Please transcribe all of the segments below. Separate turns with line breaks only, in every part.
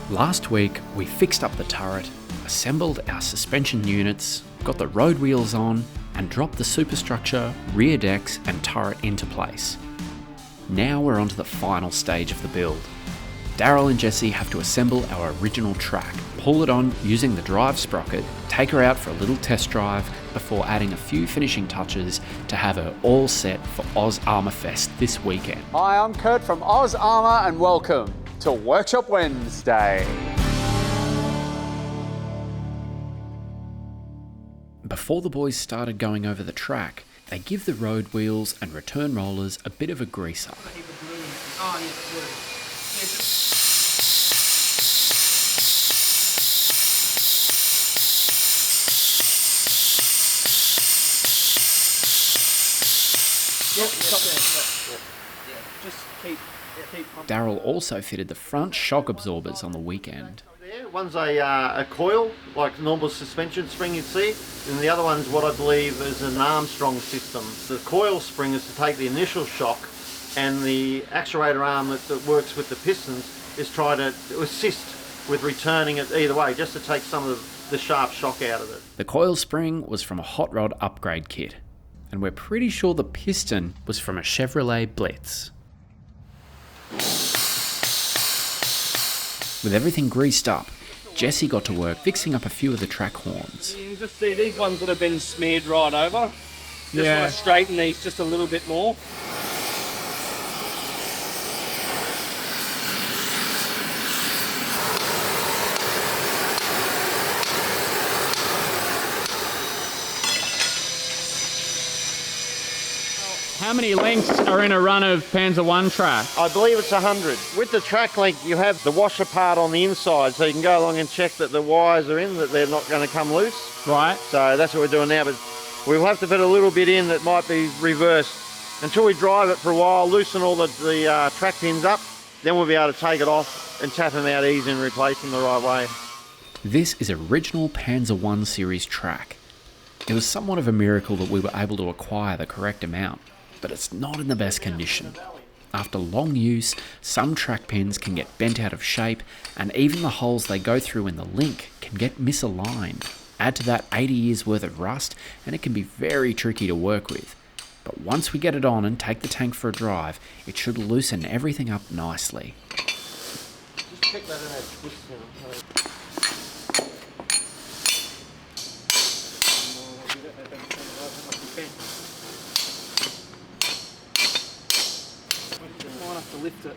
Last week, we fixed up the turret, assembled our suspension units, got the road wheels on, and dropped the superstructure, rear decks, and turret into place. Now we're on to the final stage of the build. Daryl and Jesse have to assemble our original track, pull it on using the drive sprocket, take her out for a little test drive before adding a few finishing touches to have her all set for Oz Armour Fest this weekend.
Hi, I'm Kurt from Oz Armour and welcome to Workshop Wednesday.
Before the boys started going over the track, they give the road wheels and return rollers a bit of a grease up. Daryl also fitted the front shock absorbers on the weekend.
One's a coil, like normal suspension spring you'd see, and the other one's what I believe is an Armstrong system. The coil spring is to take the initial shock, and the actuator arm that works with the pistons is try to assist with returning it either way, just to take some of the sharp shock out of it.
The coil spring was from a hot rod upgrade kit, and we're pretty sure the piston was from a Chevrolet Blitz. With everything greased up, Jesse got to work fixing up a few of the track horns.
You can just see these ones that have been smeared right over. Just want to straighten these just a little bit more. How many lengths are in a run of Panzer I track?
I believe it's 100. With the track length, you have the washer part on the inside, so you can go along and check that the wires are in, that they're not going to come loose.
Right.
So that's what we're doing now, but we'll have to put a little bit in that might be reversed. Until we drive it for a while, loosen all the track pins up, then we'll be able to take it off and tap them out easy and replace them the right way.
This is original Panzer I series track. It was somewhat of a miracle that we were able to acquire the correct amount, but it's not in the best condition. After long use, some track pins can get bent out of shape, and even the holes they go through in the link can get misaligned. Add to that 80 years worth of rust, and it can be very tricky to work with. But once we get it on and take the tank for a drive, it should loosen everything up nicely.
Just check that in that twist.
To lift it.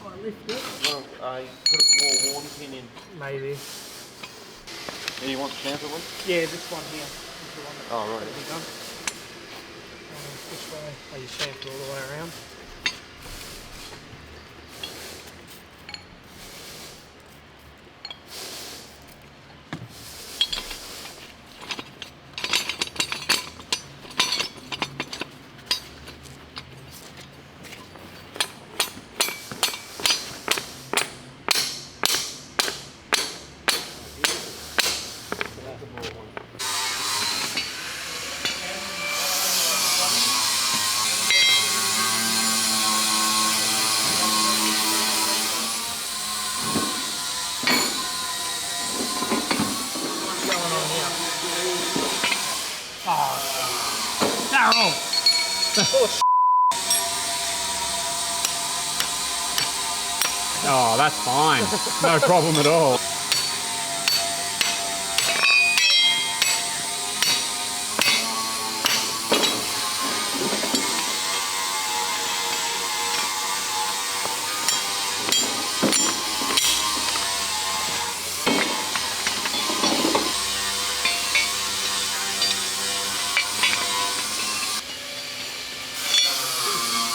I lift it.
Well, put a more worn pin in.
Maybe.
And you want the chamfer one?
Yeah, this one here. Is the one that
Oh, right.
be done. Which way are you chamfer all the way around? Oh, that's fine. No problem at all.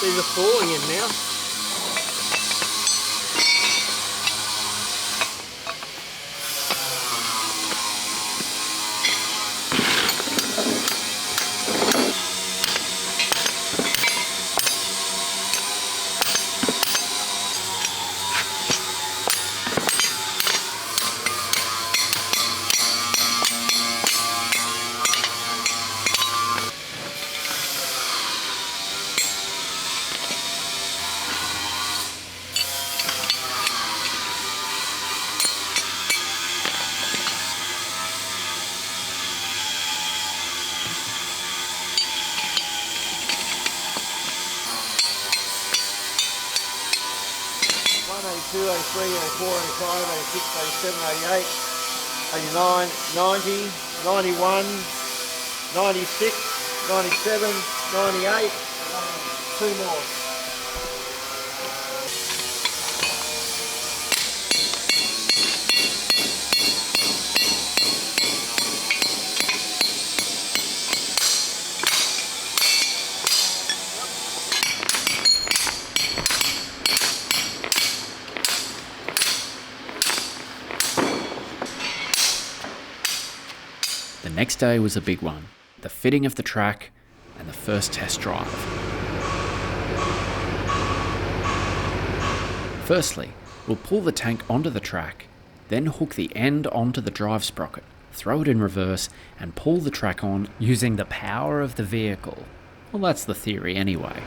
These are falling in now.
82, 83, 84, 85, 86, 87, 88, 89, 90, 91, 96, 97, 98, two more.
The next day was a big one, the fitting of the track and the first test drive. Firstly, we'll pull the tank onto the track, then hook the end onto the drive sprocket, throw it in reverse and pull the track on using the power of the vehicle. Well, that's the theory anyway.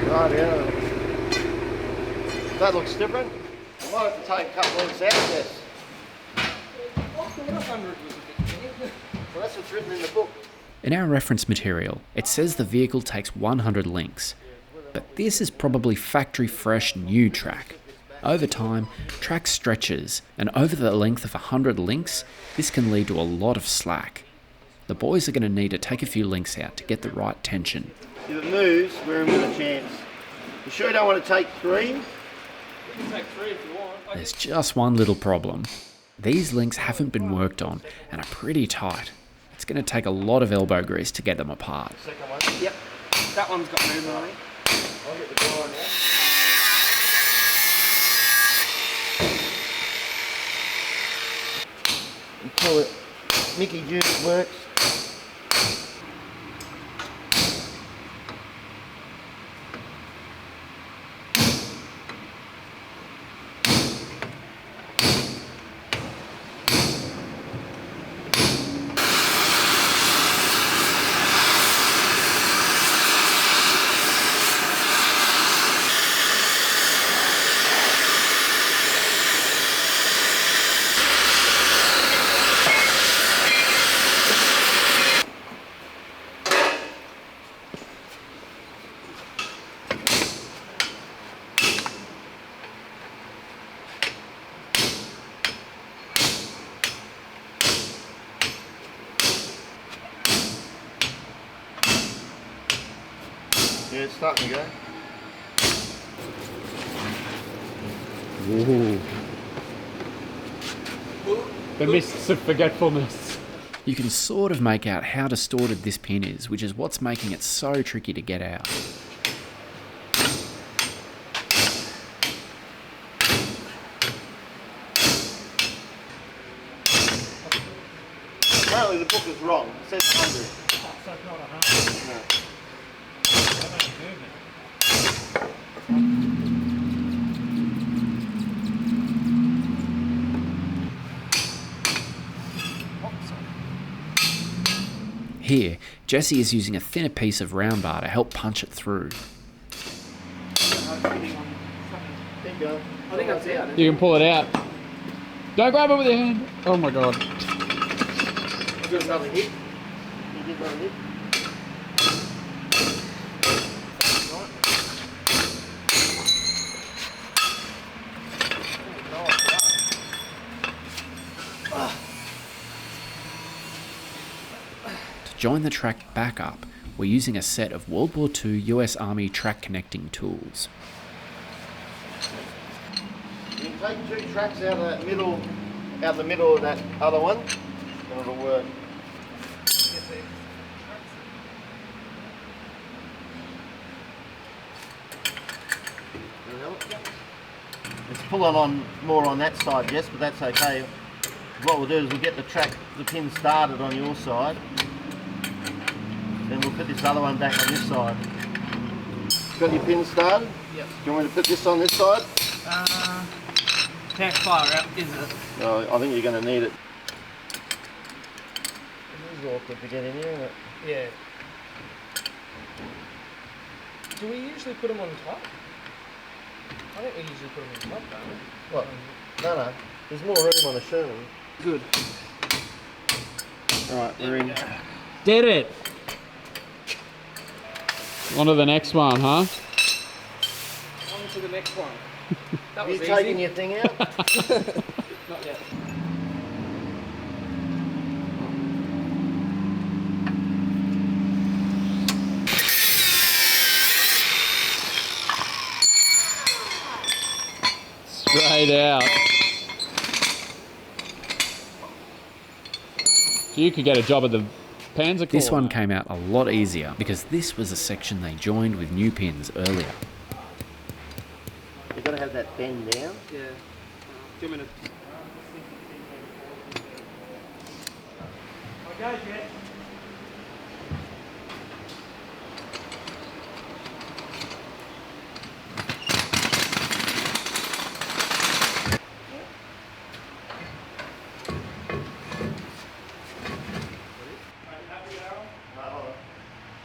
Right, yeah. That looks different. I might have to take a couple of these out of this. Well, that's what's written in the book.
In our reference material, it says the vehicle takes 100 links, but this is probably factory fresh new track. Over time, track stretches, and over the length of 100 links, this can lead to a lot of slack. The boys are going to need to take a few links out to get the right tension.
If it moves, we're in with a chance. You sure you don't want to take three?
You can take three if you want.
There's just one little problem. These links haven't been worked on and are pretty tight. It's going to take a lot of elbow grease to get them apart.
Second one.
Yep. That one's got movement on it.
I'll get the door now. You pull it. Mickey Juice works. Yeah, it's starting to go.
Ooh. The mists of forgetfulness.
You can sort of make out how distorted this pin is, which is what's making it so tricky to get out.
Apparently the book is wrong. It says 100.
So it's not 100.
No.
Here, Jesse is using a thinner piece of round bar to help punch it through.
I think that's it.
You can pull it out. Don't grab it with your hand. Oh my god.
Give another hit. You give another hit.
To join the track back up, we're using a set of World War II US Army track connecting tools.
You can take 2 tracks out of the middle of that other one, and it'll work. It's pulling on more on that side, yes, but that's okay. What we'll do is we'll get the pin started on your side, then we'll put this other one back on this side. Got your pin started?
Yep.
Do you want me to put this on this side?
Can't fire out, is it?
No, I think you're going to need it. This is awkward to get in here, isn't it?
Yeah. Do we usually put them on top? I think we usually put them on top, don't we?
What? No. There's more room on the Sherman.
Good.
Alright, we're in.
Did it! On to the next one, huh?
On to the next one. That
Are you
was
taking
easy.
your thing out?
Not yet.
Straight out. So you could get a job at the Panzer
This
corner.
one came out a lot easier because this was a section they joined with new pins earlier.
You've got to have that bend down.
Yeah. 2 minutes. Okay, Jet.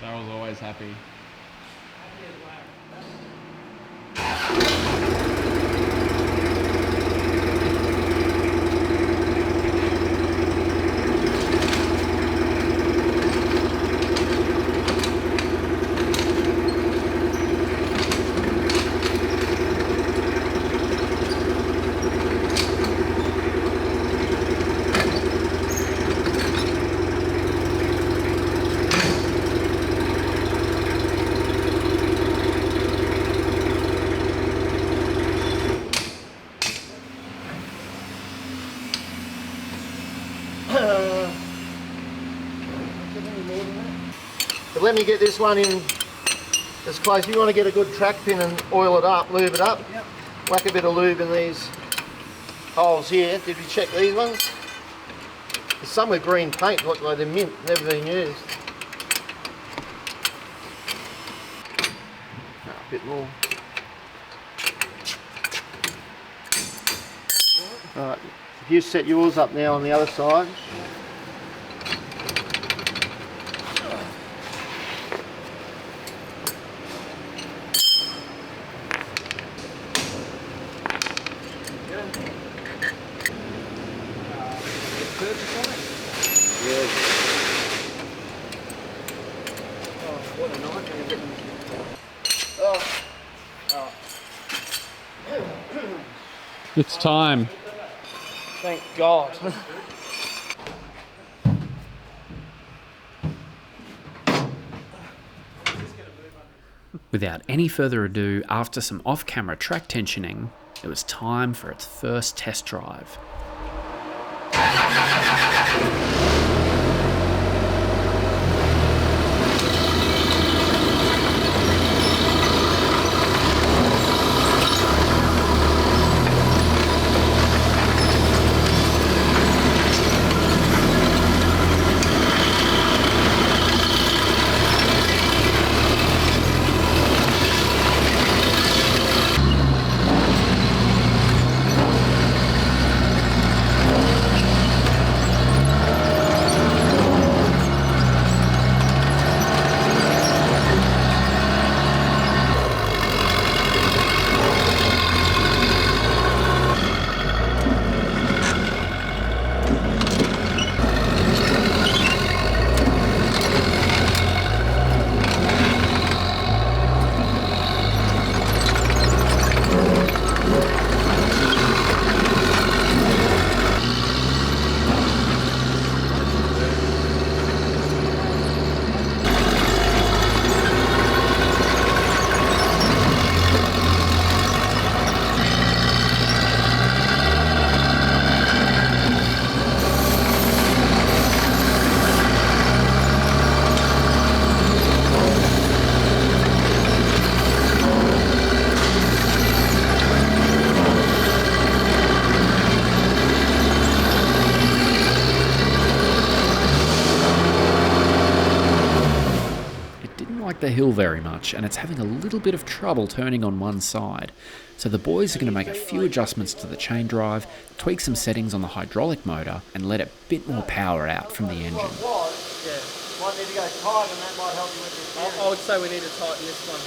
Daryl's always happy.
But let me get this one in as close. You want to get a good track pin and oil it up, lube it up.
Yep.
Whack a bit of lube in these holes here. Did you check these ones? There's some with green paint, look like they're mint, never been used. A bit more. Alright, if you set yours up now on the other side. Yeah.
Oh, what a nightmare.
It's time.
Thank God.
Without any further ado, after some off-camera track tensioning, it was time for its first test drive. the hill very much, and it's having a little bit of trouble turning on one side. So the boys are going to make a few adjustments to the chain drive, tweak some settings on the hydraulic motor, and let a bit more power out from the engine.
Might need to go tight, and that might help you with your steering.
I would say we need to tighten this one.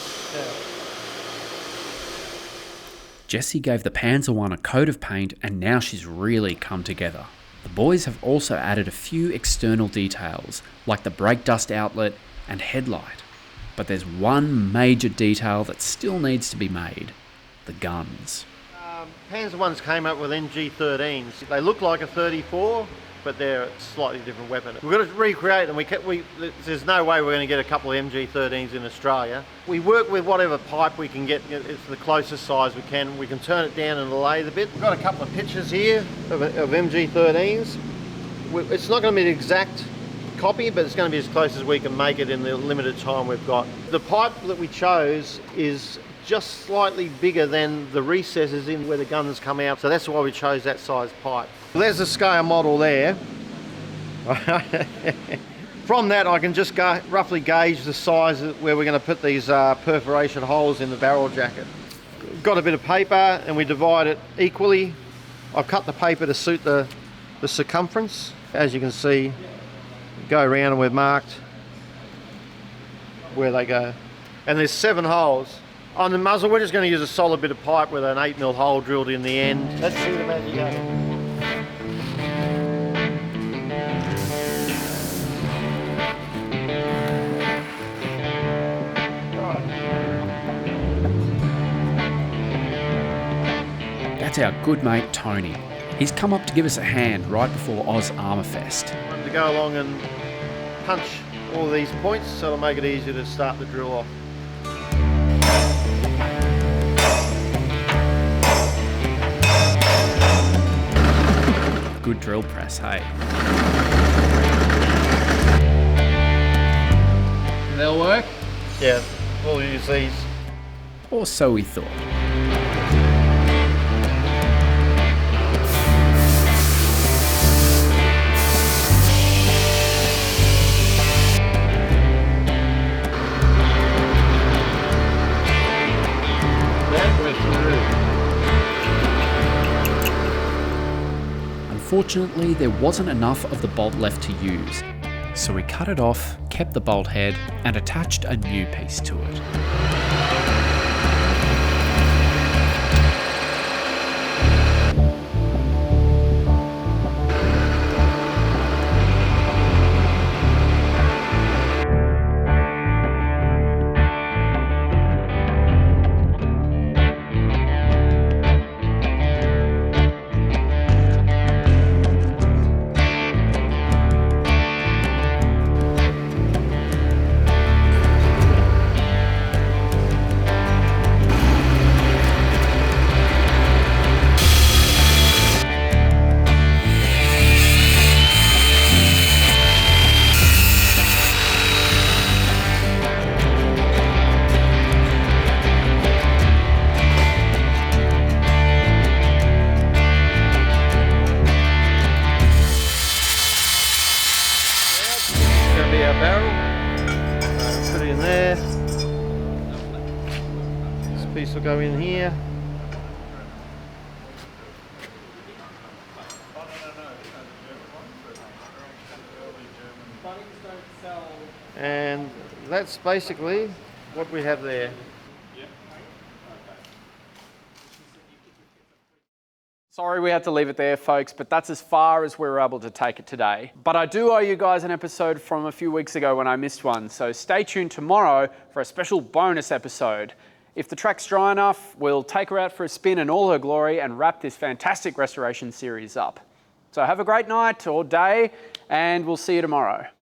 Jessie gave the Panzer I a coat of paint, and now she's really come together. The boys have also added a few external details, like the brake dust outlet and headlight. But there's one major detail that still needs to be made: the guns.
Panzer I's came up with NG13s. They look like a 34, but they're a slightly different weapon. We've got to recreate them. There's no way we're going to get a couple of MG13s in Australia. We work with whatever pipe we can get. It's the closest size we can. We can turn it down and lathe a bit. We've got a couple of pictures here of MG13s. It's not going to be the exact copy, but it's going to be as close as we can make it in the limited time we've got. The pipe that we chose is just slightly bigger than the recesses in where the guns come out, so that's why we chose that size pipe. There's the scale model there. From that I can just roughly gauge the size where we're going to put these perforation holes in the barrel jacket. Got a bit of paper and we divide it equally. I've cut the paper to suit the circumference. As you can see, go around and we've marked where they go. And there's 7 holes. On the muzzle, we're just going to use a solid bit of pipe with an 8mm hole drilled in the end. Let's shoot them as you go.
That's our good mate Tony. He's come up to give us a hand right before Oz Armour Fest.
I'm going to go along and punch all these points so it'll make it easier to start the drill off.
Good drill press, hey?
They'll work?
Yeah, we'll use these.
Or so we thought. Unfortunately, there wasn't enough of the bolt left to use, so we cut it off, kept the bolt head, and attached a new piece to it.
Piece will go in here. And that's basically what we have there.
Sorry we had to leave it there, folks, but that's as far as we were able to take it today. But I do owe you guys an episode from a few weeks ago when I missed one, so stay tuned tomorrow for a special bonus episode. If the track's dry enough, we'll take her out for a spin in all her glory and wrap this fantastic restoration series up. So have a great night or day, and we'll see you tomorrow.